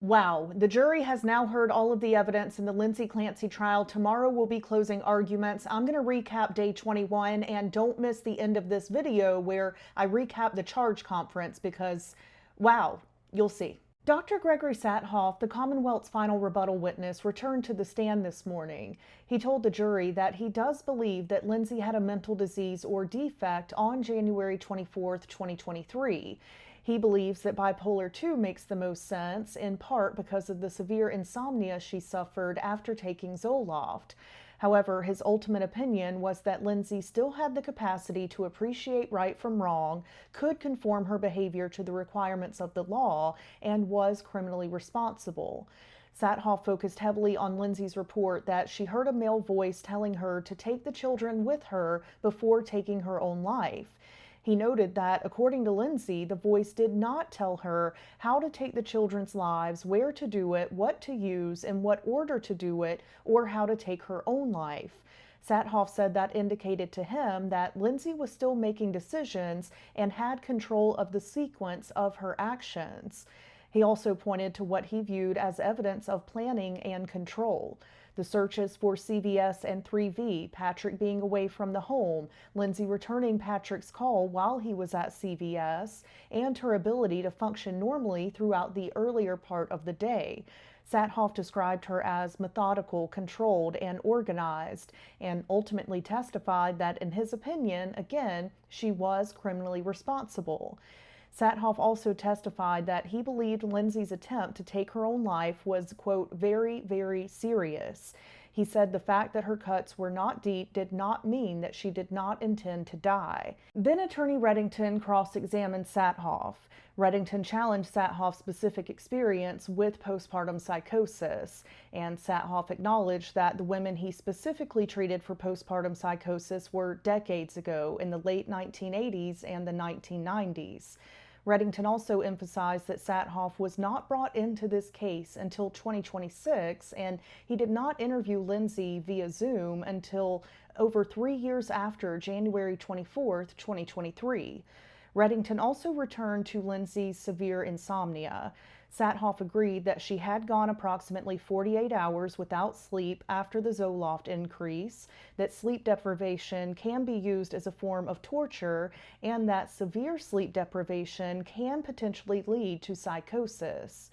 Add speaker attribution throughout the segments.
Speaker 1: Wow, the jury has now heard all of the evidence in the Lindsay Clancy trial. Tomorrow will be closing arguments. I'm going to recap day 21, and don't miss the end of this video where I recap the charge conference because, wow, you'll see. Dr. Gregory Saathoff, the Commonwealth's final rebuttal witness, returned to the stand this morning. He told the jury that he does believe that Lindsay had a mental disease or defect on January 24th, 2023. He believes that bipolar 2 makes the most sense, in part because of the severe insomnia she suffered after taking Zoloft. However, his ultimate opinion was that Lindsay still had the capacity to appreciate right from wrong, could conform her behavior to the requirements of the law, and was criminally responsible. Saathoff focused heavily on Lindsay's report that she heard a male voice telling her to take the children with her before taking her own life. He noted that, according to Lindsay, the voice did not tell her how to take the children's lives, where to do it, what to use, in what order to do it, or how to take her own life. Saathoff said that indicated to him that Lindsay was still making decisions and had control of the sequence of her actions. He also pointed to what he viewed as evidence of planning and control. The searches for CVS and 3V, Patrick being away from the home, Lindsay returning Patrick's call while he was at CVS, and her ability to function normally throughout the earlier part of the day. Saathoff described her as methodical, controlled, and organized, and ultimately testified that, in his opinion, again, she was criminally responsible. Saathoff also testified that he believed Lindsay's attempt to take her own life was, quote, very, very serious. He said the fact that her cuts were not deep did not mean that she did not intend to die. Then attorney Reddington cross-examined Saathoff. Reddington challenged Saathoff's specific experience with postpartum psychosis, and Saathoff acknowledged that the women he specifically treated for postpartum psychosis were decades ago in the late 1980s and the 1990s. Reddington also emphasized that Saathoff was not brought into this case until 2026, and he did not interview Lindsay via Zoom until over 3 years after January 24th, 2023. Reddington also returned to Lindsay's severe insomnia. Saathoff agreed that she had gone approximately 48 hours without sleep after the Zoloft increase, that sleep deprivation can be used as a form of torture, and that severe sleep deprivation can potentially lead to psychosis.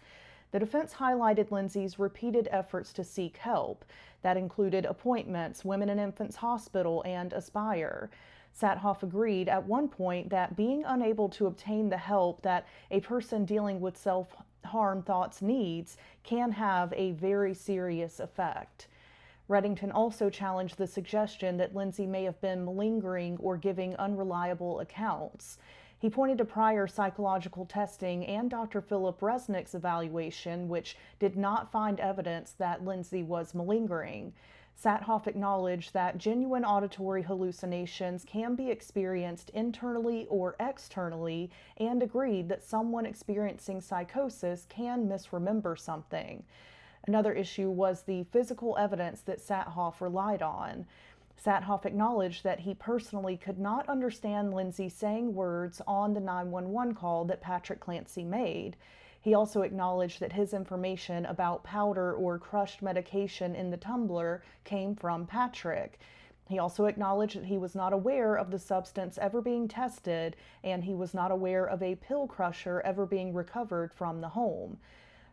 Speaker 1: The defense highlighted Lindsay's repeated efforts to seek help. That included appointments, Women and Infants Hospital, and Aspire. Saathoff agreed at one point that being unable to obtain the help that a person dealing with self-harm thoughts needs can have a very serious effect. Reddington also challenged the suggestion that Lindsay may have been malingering or giving unreliable accounts. He pointed to prior psychological testing and Dr. Philip Resnick's evaluation, which did not find evidence that Lindsay was malingering. Saathoff acknowledged that genuine auditory hallucinations can be experienced internally or externally, and agreed that someone experiencing psychosis can misremember something. Another issue was the physical evidence that Saathoff relied on. Saathoff acknowledged that he personally could not understand Lindsay saying words on the 911 call that Patrick Clancy made. He also acknowledged that his information about powder or crushed medication in the tumbler came from Patrick. He also acknowledged that he was not aware of the substance ever being tested, and he was not aware of a pill crusher ever being recovered from the home.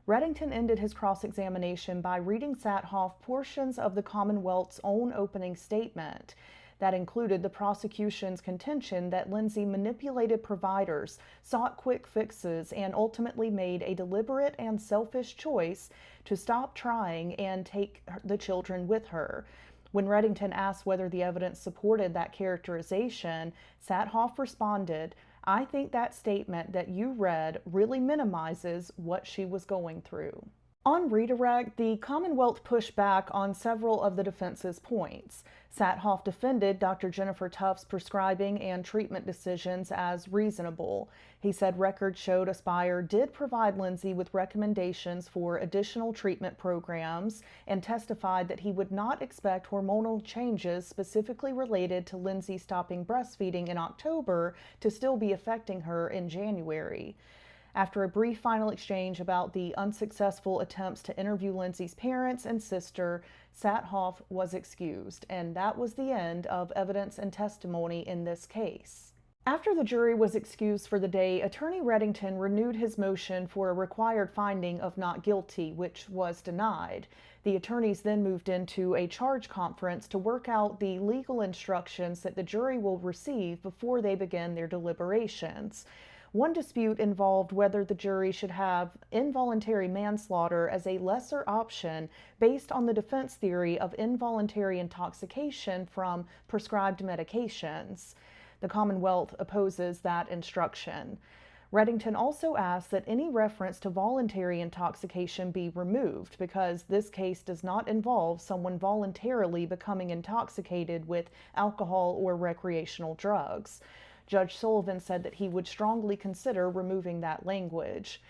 Speaker 1: Reddington ended his cross-examination by reading Saathoff portions of the Commonwealth's own opening statement. That included the prosecution's contention that Lindsay manipulated providers, sought quick fixes, and ultimately made a deliberate and selfish choice to stop trying and take the children with her. When Reddington asked whether the evidence supported that characterization, Saathoff responded, "I think that statement that you read really minimizes what she was going through." On redirect, the Commonwealth pushed back on several of the defense's points. Saathoff defended Dr. Jennifer Tuff's prescribing and treatment decisions as reasonable. He said records showed Aspire did provide Lindsay with recommendations for additional treatment programs, and testified that he would not expect hormonal changes specifically related to Lindsay stopping breastfeeding in October to still be affecting her in January. After a brief final exchange about the unsuccessful attempts to interview Lindsay's parents and sister, Saathoff was excused, and that was the end of evidence and testimony in this case. After the jury was excused for the day, Attorney Reddington renewed his motion for a required finding of not guilty, which was denied. The attorneys then moved into a charge conference to work out the legal instructions that the jury will receive before they begin their deliberations. One dispute involved whether the jury should have involuntary manslaughter as a lesser option based on the defense theory of involuntary intoxication from prescribed medications. The Commonwealth opposes that instruction. Reddington also asked that any reference to voluntary intoxication be removed because this case does not involve someone voluntarily becoming intoxicated with alcohol or recreational drugs. Judge Sullivan said that he would strongly consider removing that language.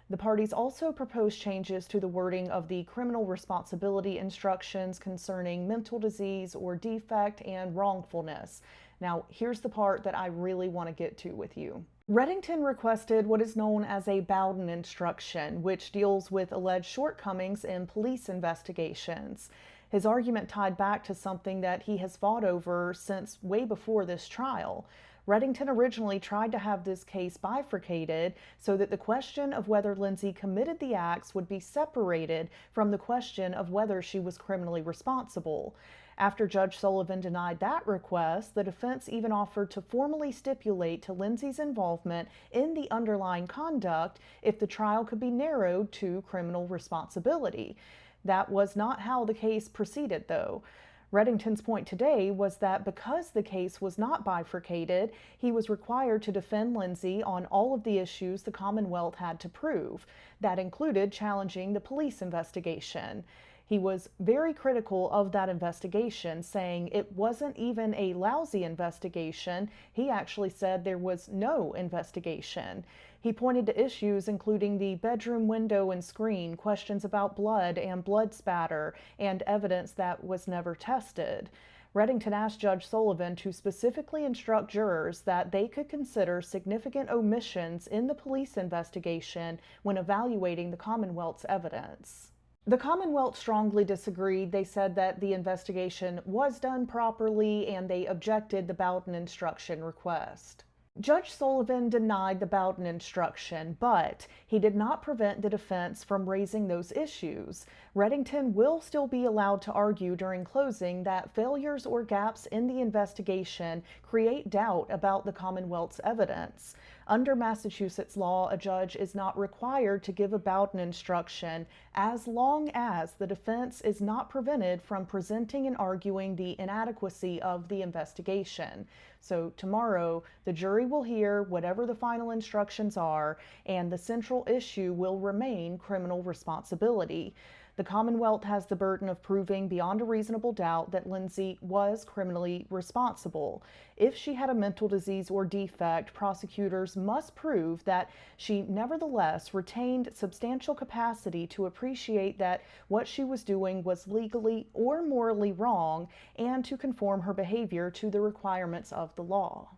Speaker 1: The parties also proposed changes to the wording of the criminal responsibility instructions concerning mental disease or defect and wrongfulness. Now, here's the part that I really want to get to with you. Reddington requested what is known as a Bowden instruction, which deals with alleged shortcomings in police investigations. His argument tied back to something that he has fought over since way before this trial. Reddington originally tried to have this case bifurcated so that the question of whether Lindsay committed the acts would be separated from the question of whether she was criminally responsible. After Judge Sullivan denied that request, the defense even offered to formally stipulate to Lindsay's involvement in the underlying conduct if the trial could be narrowed to criminal responsibility. That was not how the case proceeded, though. Reddington's point today was that because the case was not bifurcated, he was required to defend Lindsay on all of the issues the Commonwealth had to prove. That included challenging the police investigation. He was very critical of that investigation, saying it wasn't even a lousy investigation. He actually said there was no investigation. He pointed to issues including the bedroom window and screen, questions about blood and blood spatter, and evidence that was never tested. Reddington asked Judge Sullivan to specifically instruct jurors that they could consider significant omissions in the police investigation when evaluating the Commonwealth's evidence. The Commonwealth strongly disagreed. They said that the investigation was done properly and they objected the Bowden instruction request. Judge Sullivan denied the Bowden instruction, but he did not prevent the defense from raising those issues. Reddington will still be allowed to argue during closing that failures or gaps in the investigation create doubt about the Commonwealth's evidence. Under Massachusetts law, a judge is not required to give a Bowden instruction as long as the defense is not prevented from presenting and arguing the inadequacy of the investigation. So tomorrow, the jury will hear whatever the final instructions are, and the central issue will remain criminal responsibility. The Commonwealth has the burden of proving beyond a reasonable doubt that Lindsay was criminally responsible. If she had a mental disease or defect, prosecutors must prove that she nevertheless retained substantial capacity to appreciate that what she was doing was legally or morally wrong and to conform her behavior to the requirements of the law.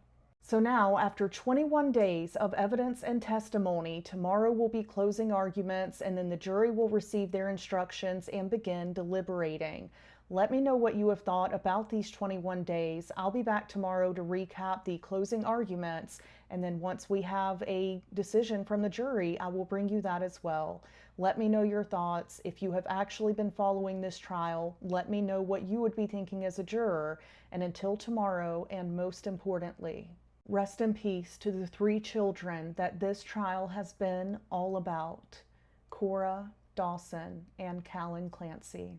Speaker 1: So now, after 21 days of evidence and testimony, tomorrow will be closing arguments and then the jury will receive their instructions and begin deliberating. Let me know what you have thought about these 21 days. I'll be back tomorrow to recap the closing arguments, and then once we have a decision from the jury, I will bring you that as well. Let me know your thoughts. If you have actually been following this trial, let me know what you would be thinking as a juror. And until tomorrow, and most importantly, rest in peace to the 3 children that this trial has been all about: Cora, Dawson, and Callan Clancy.